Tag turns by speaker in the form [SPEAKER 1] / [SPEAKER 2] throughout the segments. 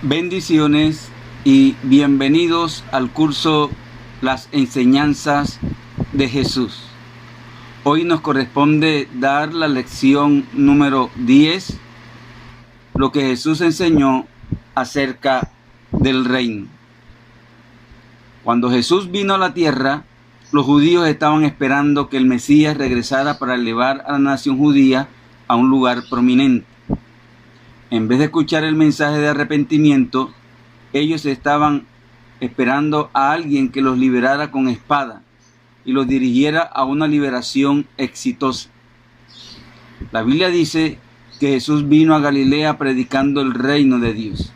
[SPEAKER 1] Bendiciones y bienvenidos al curso Las Enseñanzas de Jesús. Hoy nos corresponde dar la lección número 10, lo que Jesús enseñó acerca del reino. Cuando Jesús vino a la tierra, los judíos estaban esperando que el Mesías regresara para elevar a la nación judía a un lugar prominente. En vez de escuchar el mensaje de arrepentimiento, ellos estaban esperando a alguien que los liberara con espada y los dirigiera a una liberación exitosa. La Biblia dice que Jesús vino a Galilea predicando el reino de Dios.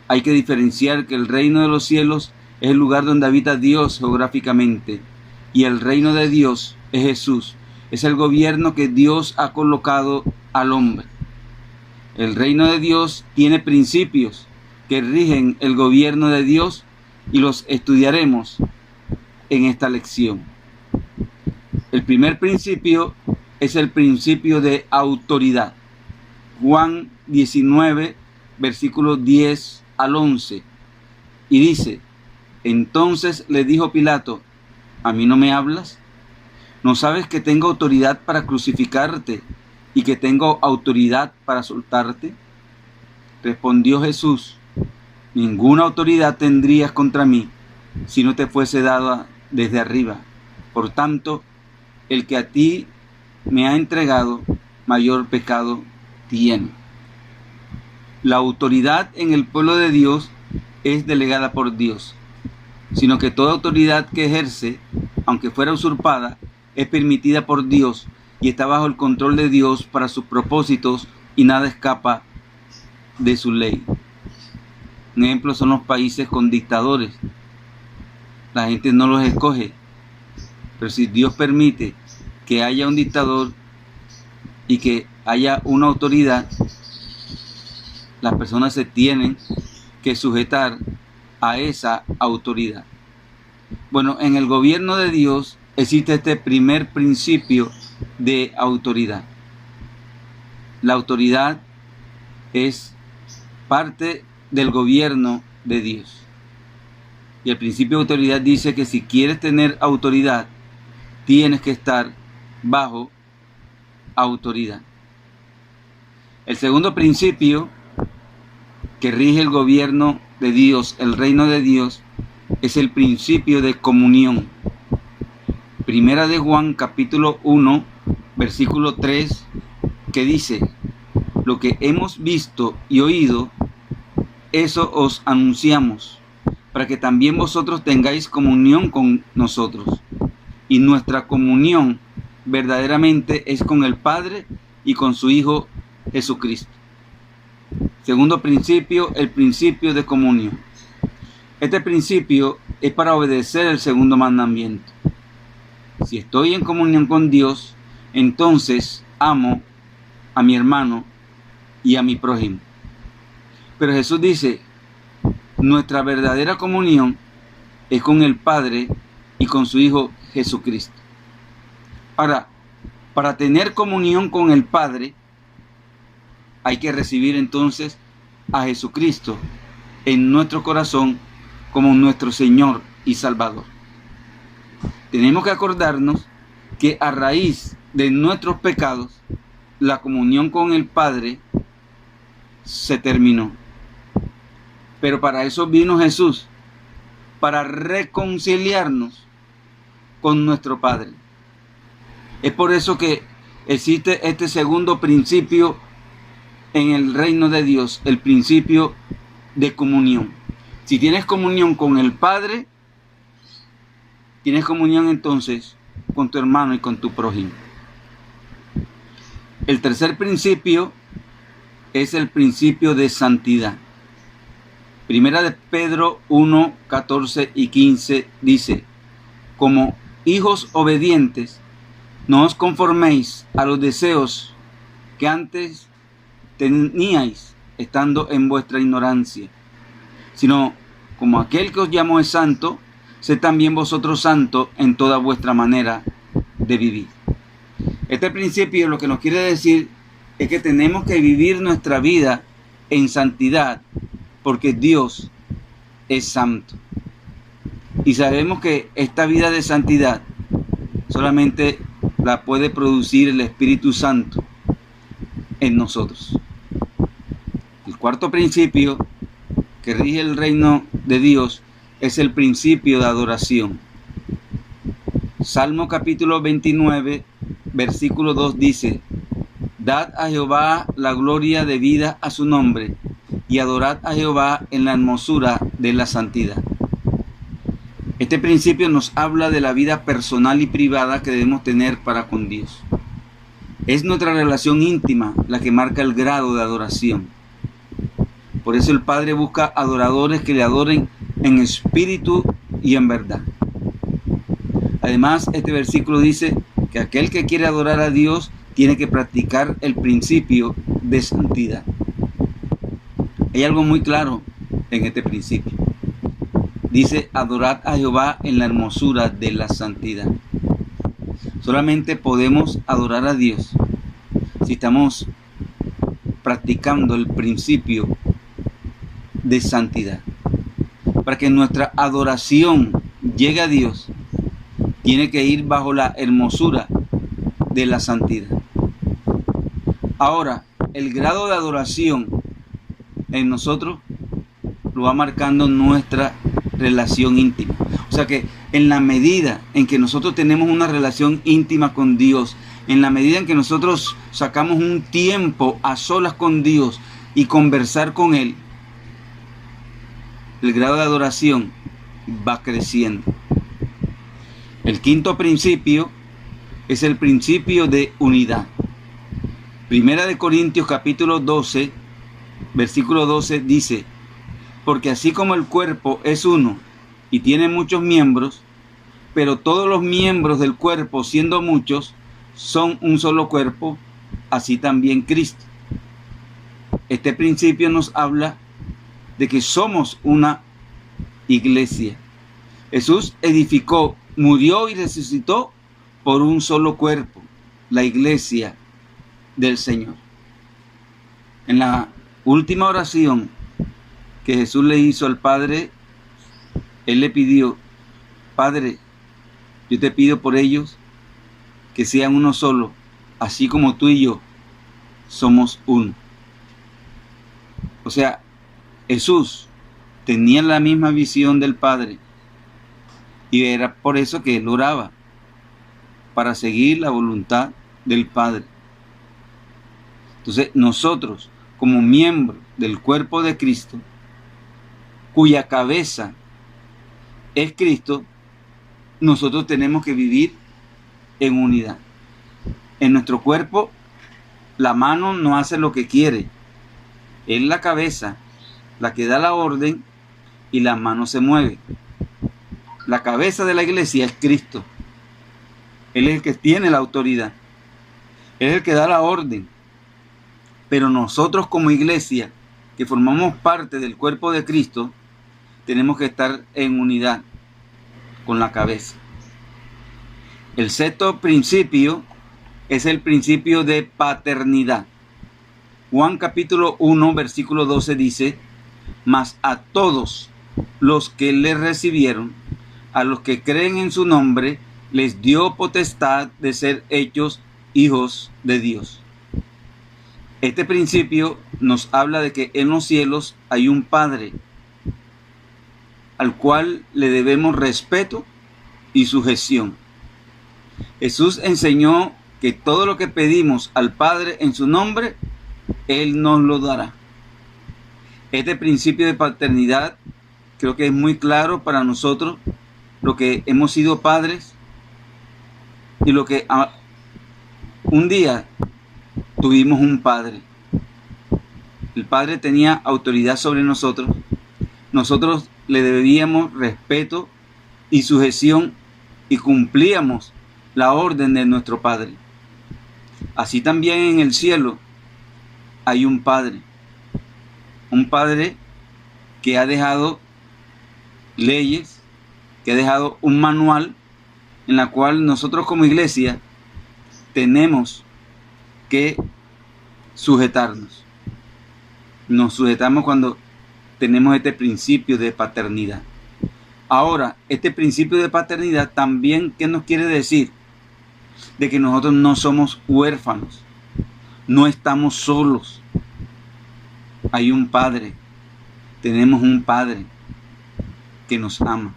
[SPEAKER 1] Hay que diferenciar que el reino de los cielos es el lugar donde habita Dios geográficamente, y el reino de Dios es Jesús, es el gobierno que Dios ha colocado al hombre. El reino de Dios tiene principios que rigen el gobierno de Dios y los estudiaremos en esta lección. El primer principio es el principio de autoridad. Juan 19, versículos 10 al 11. Y dice: entonces le dijo Pilato: ¿a mí no me hablas? ¿No sabes que tengo autoridad para crucificarte y que tengo autoridad para soltarte? Respondió Jesús: ninguna autoridad tendrías contra mí si no te fuese dada desde arriba. Por tanto, el que a ti me ha entregado, mayor pecado tiene. La autoridad en el pueblo de Dios es delegada por Dios, sino que toda autoridad que ejerce, aunque fuera usurpada, es permitida por Dios y está bajo el control de Dios para sus propósitos, y nada escapa de su ley. Un ejemplo son los países con dictadores. La gente no los escoge, pero si Dios permite que haya un dictador y que haya una autoridad, las personas se tienen que sujetar a esa autoridad. Bueno, en el gobierno de Dios existe este primer principio de autoridad. La autoridad es parte del gobierno de Dios. Y el principio de autoridad dice que si quieres tener autoridad, tienes que estar bajo autoridad. El segundo principio que rige el gobierno de Dios, el reino de Dios, es el principio de comunión. Primera de Juan, capítulo 1, versículo 3, que dice: lo que hemos visto y oído, eso os anunciamos, para que también vosotros tengáis comunión con nosotros. Y nuestra comunión verdaderamente es con el Padre y con su Hijo Jesucristo. Segundo principio, el principio de comunión. Este principio es para obedecer el segundo mandamiento. Si estoy en comunión con Dios, entonces amo a mi hermano y a mi prójimo. Pero Jesús dice: nuestra verdadera comunión es con el Padre y con su Hijo Jesucristo. Ahora, para tener comunión con el Padre, hay que recibir entonces a Jesucristo en nuestro corazón como nuestro Señor y Salvador. Tenemos que acordarnos que a raíz de nuestros pecados, la comunión con el Padre se terminó. Pero para eso vino Jesús, para reconciliarnos con nuestro Padre. Es por eso que existe este segundo principio en el reino de Dios, el principio de comunión. Si tienes comunión con el Padre, tienes comunión entonces con tu hermano y con tu prójimo. El tercer principio es el principio de santidad. Primera de Pedro 1, 14 y 15 dice: como hijos obedientes, no os conforméis a los deseos que antes teníais estando en vuestra ignorancia, sino como aquel que os llamó es santo, sed también vosotros santos en toda vuestra manera de vivir. Este principio lo que nos quiere decir es que tenemos que vivir nuestra vida en santidad porque Dios es santo. Y sabemos que esta vida de santidad solamente la puede producir el Espíritu Santo en nosotros. El cuarto principio que rige el reino de Dios es el principio de adoración. Salmo capítulo 29, versículo 2 dice: Dad a Jehová la gloria debida a su nombre, y adorad a Jehová en la hermosura de la santidad. Este principio nos habla de la vida personal y privada que debemos tener para con Dios. Es nuestra relación íntima la que marca el grado de adoración. Por eso el Padre busca adoradores que le adoren en espíritu y en verdad. Además, este versículo dice que aquel que quiere adorar a Dios tiene que practicar el principio de santidad. Hay algo muy claro en este principio. Dice: adorad a Jehová en la hermosura de la santidad. Solamente podemos adorar a Dios si estamos practicando el principio de santidad. Para que nuestra adoración llegue a Dios, tiene que ir bajo la hermosura de la santidad. Ahora, el grado de adoración en nosotros lo va marcando nuestra relación íntima. O sea que en la medida en que nosotros tenemos una relación íntima con Dios, en la medida en que nosotros sacamos un tiempo a solas con Dios y conversar con Él, el grado de adoración va creciendo. El quinto principio es el principio de unidad. Primera de Corintios capítulo 12, versículo 12 dice: porque así como el cuerpo es uno y tiene muchos miembros, pero todos los miembros del cuerpo, siendo muchos, son un solo cuerpo, así también Cristo. Este principio nos habla de que somos una iglesia. Jesús edificó, murió y resucitó por un solo cuerpo, la iglesia del Señor. En la última oración que Jesús le hizo al Padre, Él le pidió: Padre, yo te pido por ellos que sean uno solo, así como tú y yo somos uno. O sea, Jesús tenía la misma visión del Padre, y era por eso que Él oraba, para seguir la voluntad del Padre. Entonces, nosotros, como miembros del cuerpo de Cristo, cuya cabeza es Cristo, nosotros tenemos que vivir en unidad. En nuestro cuerpo, la mano no hace lo que quiere. Es la cabeza la que da la orden y la mano se mueve. La cabeza de la iglesia es Cristo. Él es el que tiene la autoridad. Él es el que da la orden. Pero nosotros como iglesia, que formamos parte del cuerpo de Cristo, tenemos que estar en unidad con la cabeza. El sexto principio es el principio de paternidad. Juan capítulo 1, versículo 12 dice: mas a todos los que le recibieron, a los que creen en su nombre, les dio potestad de ser hechos hijos de Dios. Este principio nos habla de que en los cielos hay un Padre al cual le debemos respeto y sujeción. Jesús enseñó que todo lo que pedimos al Padre en su nombre, Él nos lo dará. Este principio de paternidad creo que es muy claro para nosotros, lo que hemos sido padres y lo que un día tuvimos un padre. El Padre tenía autoridad sobre nosotros. Nosotros le debíamos respeto y sujeción y cumplíamos la orden de nuestro Padre. Así también en el cielo hay un Padre que ha dejado leyes, que ha dejado un manual en la cual nosotros como iglesia tenemos que sujetarnos. Nos sujetamos cuando tenemos este principio de paternidad. Ahora, este principio de paternidad también, ¿qué nos quiere decir? De que nosotros no somos huérfanos, no estamos solos. Hay un Padre, tenemos un Padre que nos ama.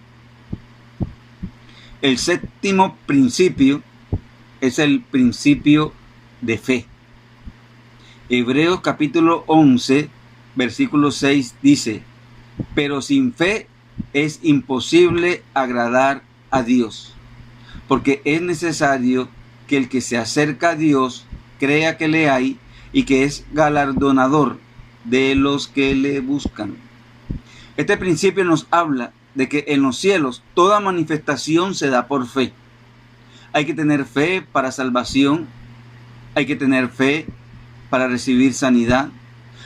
[SPEAKER 1] El séptimo principio es el principio de fe. Hebreos capítulo 11, versículo 6 dice: pero sin fe es imposible agradar a Dios, porque es necesario que el que se acerca a Dios crea que le hay y que es galardonador de los que le buscan. Este principio nos habla de que en los cielos toda manifestación se da por fe. Hay que tener fe para salvación, hay que tener fe para recibir sanidad,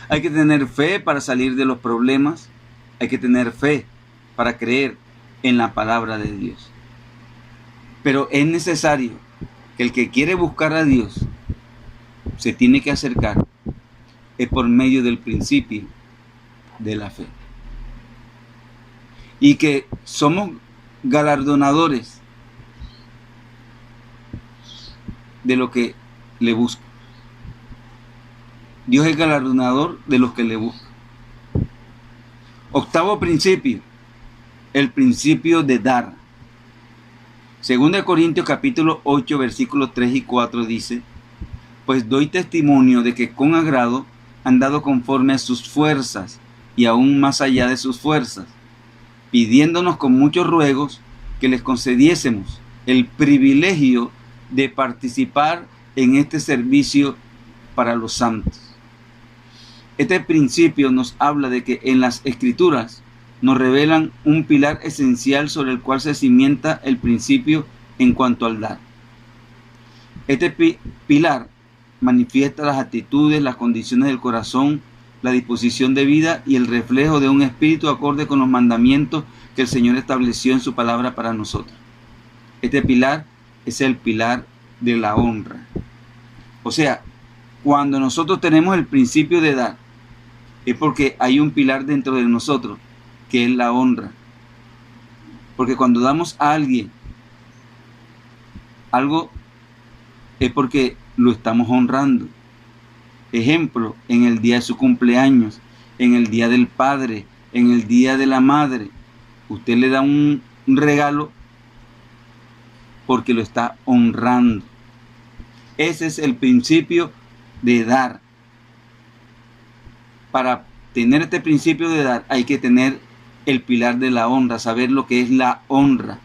[SPEAKER 1] hay que tener fe para salir de los problemas, hay que tener fe para creer en la palabra de Dios. Pero es necesario que el que quiere buscar a Dios se tiene que acercar es por medio del principio de la fe. Y que somos galardonadores de lo que le buscan. Dios es galardonador de los que le buscan. Octavo principio, el principio de dar. 2 Corintios capítulo 8, versículos 3 y 4 dice: pues doy testimonio de que con agrado han dado conforme a sus fuerzas y aún más allá de sus fuerzas, pidiéndonos con muchos ruegos que les concediésemos el privilegio de participar en este servicio para los santos. Este principio nos habla de que en las Escrituras nos revelan un pilar esencial sobre el cual se cimienta el principio en cuanto al dar. Este pilar manifiesta las actitudes, las condiciones del corazón, la disposición de vida y el reflejo de un espíritu acorde con los mandamientos que el Señor estableció en su palabra para nosotros. Este pilar es el pilar de la honra. O sea, cuando nosotros tenemos el principio de dar, es porque hay un pilar dentro de nosotros, que es la honra. Porque cuando damos a alguien algo, es porque lo estamos honrando. Ejemplo, en el día de su cumpleaños, en el día del padre, en el día de la madre, usted le da un regalo porque lo está honrando. Ese es el principio de dar. Para tener este principio de dar hay que tener el pilar de la honra, saber lo que es la honra.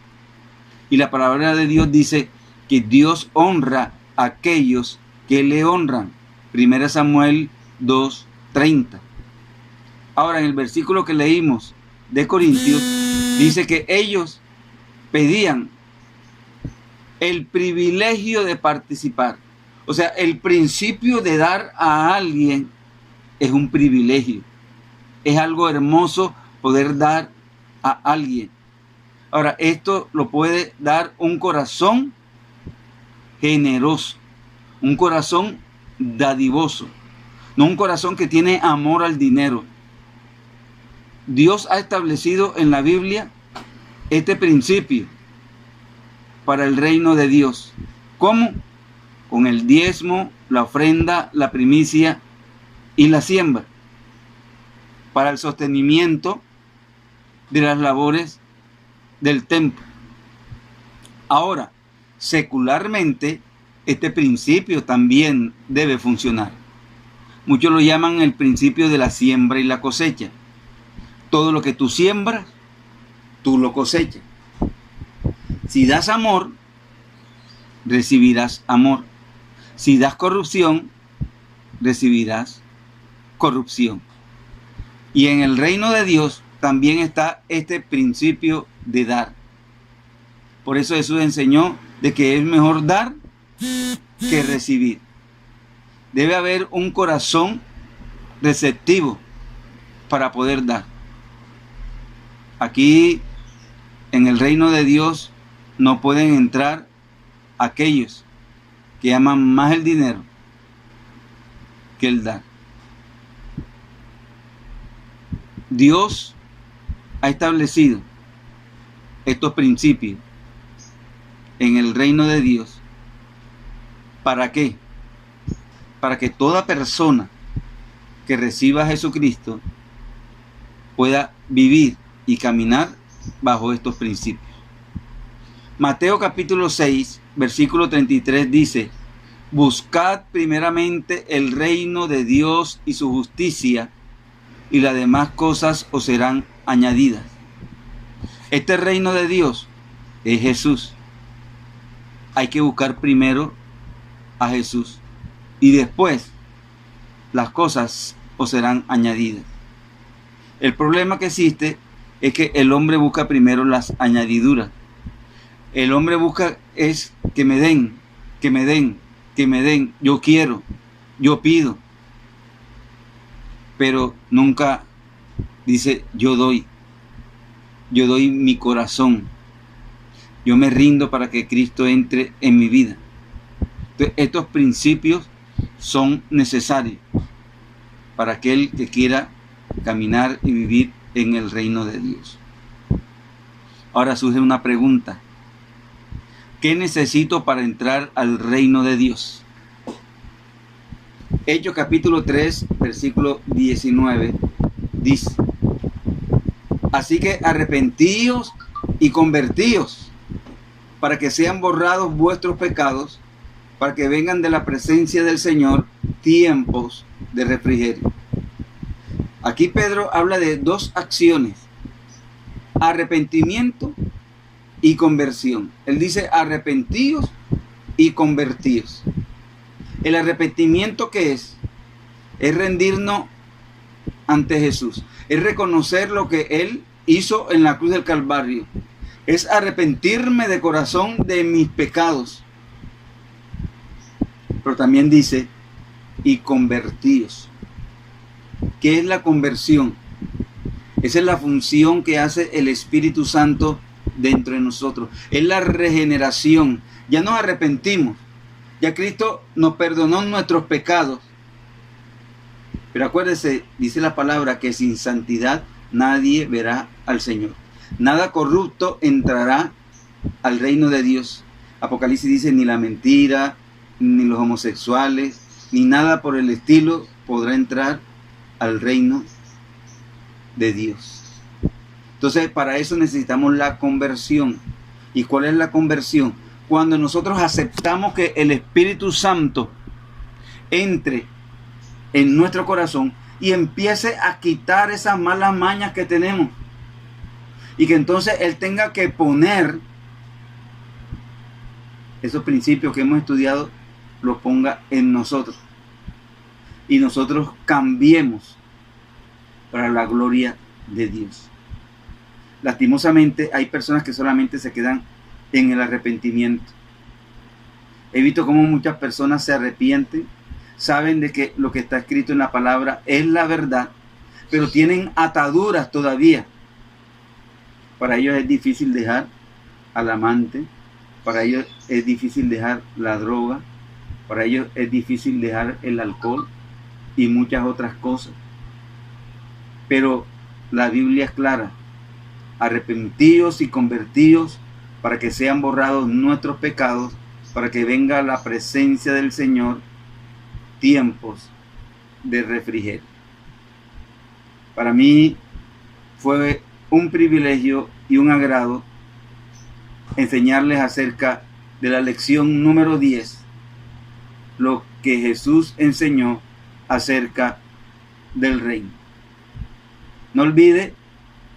[SPEAKER 1] Y la palabra de Dios dice que Dios honra a aquellos que le honran. 1 Samuel 2:30. Ahora, en el versículo que leímos de Corintios, dice que ellos pedían el privilegio de participar. O sea, el principio de dar a alguien es un privilegio. Es algo hermoso poder dar a alguien. Ahora, esto lo puede dar un corazón generoso, un corazón dadivoso, no un corazón que tiene amor al dinero. Dios ha establecido en la Biblia este principio para el reino de Dios. ¿Cómo? Con el diezmo, la ofrenda, la primicia y la siembra, para el sostenimiento de las labores del templo. Ahora, secularmente, este principio también debe funcionar. Muchos lo llaman el principio de la siembra y la cosecha. Todo lo que tú siembras, tú lo cosechas. Si das amor, recibirás amor. Si das corrupción, recibirás corrupción. Y en el reino de Dios también está este principio de dar. Por eso Jesús enseñó de que es mejor dar que recibir. Debe haber un corazón receptivo para poder dar. Aquí en el reino de Dios no pueden entrar aquellos que aman más el dinero que el dar. Dios ha establecido estos principios en el reino de Dios. ¿Para qué? Para que toda persona que reciba a Jesucristo pueda vivir y caminar bajo estos principios. Mateo capítulo 6, versículo 33 dice: buscad primeramente el reino de Dios y su justicia, y las demás cosas os serán añadidas. Este reino de Dios es Jesús. Hay que buscar primero a Jesús y después las cosas os serán añadidas. El problema que existe es que el hombre busca primero las añadiduras. El hombre busca es que me den, que me den, que me den. Yo quiero, yo pido. Pero nunca dice yo doy mi corazón. Yo me rindo para que Cristo entre en mi vida. Entonces, estos principios son necesarios para aquel que quiera caminar y vivir en el reino de Dios. Ahora surge una pregunta: ¿qué necesito para entrar al reino de Dios? Hechos capítulo 3, versículo 19 dice: así que arrepentíos y convertíos, para que sean borrados vuestros pecados, para que vengan de la presencia del Señor tiempos de refrigerio. Aquí Pedro habla de dos acciones: arrepentimiento y conversión. Él dice arrepentíos y convertíos. El arrepentimiento, ¿qué es? Es rendirnos ante Jesús. Es reconocer lo que Él hizo en la cruz del Calvario. Es arrepentirme de corazón de mis pecados. Pero también dice y convertíos. ¿Qué es la conversión? Esa es la función que hace el Espíritu Santo dentro de nosotros. Es la regeneración. Ya nos arrepentimos. Ya Cristo nos perdonó nuestros pecados. Pero acuérdese, dice la palabra, que sin santidad nadie verá al Señor. Nada corrupto entrará al reino de Dios. Apocalipsis dice: ni la mentira, ni los homosexuales, ni nada por el estilo podrá entrar al reino de Dios. Entonces, para eso necesitamos la conversión. ¿Y cuál es la conversión? Cuando nosotros aceptamos que el Espíritu Santo entre en nuestro corazón y empiece a quitar esas malas mañas que tenemos, y que entonces Él tenga que poner esos principios que hemos estudiado, los ponga en nosotros y nosotros cambiemos para la gloria de Dios. Lastimosamente hay personas que solamente se quedan en el arrepentimiento. He visto cómo muchas personas se arrepienten, saben de que lo que está escrito en la palabra es la verdad, pero tienen ataduras todavía. Para ellos es difícil dejar al amante, para ellos es difícil dejar la droga, para ellos es difícil dejar el alcohol y muchas otras cosas. Pero la Biblia es clara: arrepentíos y convertíos, para que sean borrados nuestros pecados, para que venga la presencia del Señor tiempos de refrigerio. Para mí fue un privilegio y un agrado enseñarles acerca de la lección número 10, lo que Jesús enseñó acerca del reino. No olvide,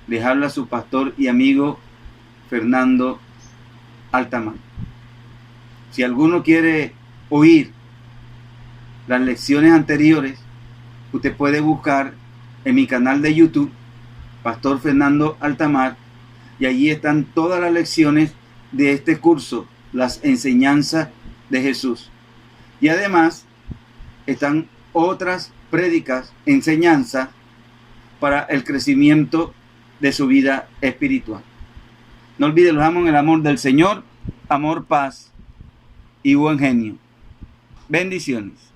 [SPEAKER 1] les habla su pastor y amigo Fernando Altamar. Si alguno quiere oír las lecciones anteriores, usted puede buscar en mi canal de YouTube, Pastor Fernando Altamar, y allí están todas las lecciones de este curso, las enseñanzas de Jesús. Y además están otras prédicas, enseñanzas para el crecimiento de su vida espiritual. No olviden, los amo en el amor del Señor, amor, paz y buen genio. Bendiciones.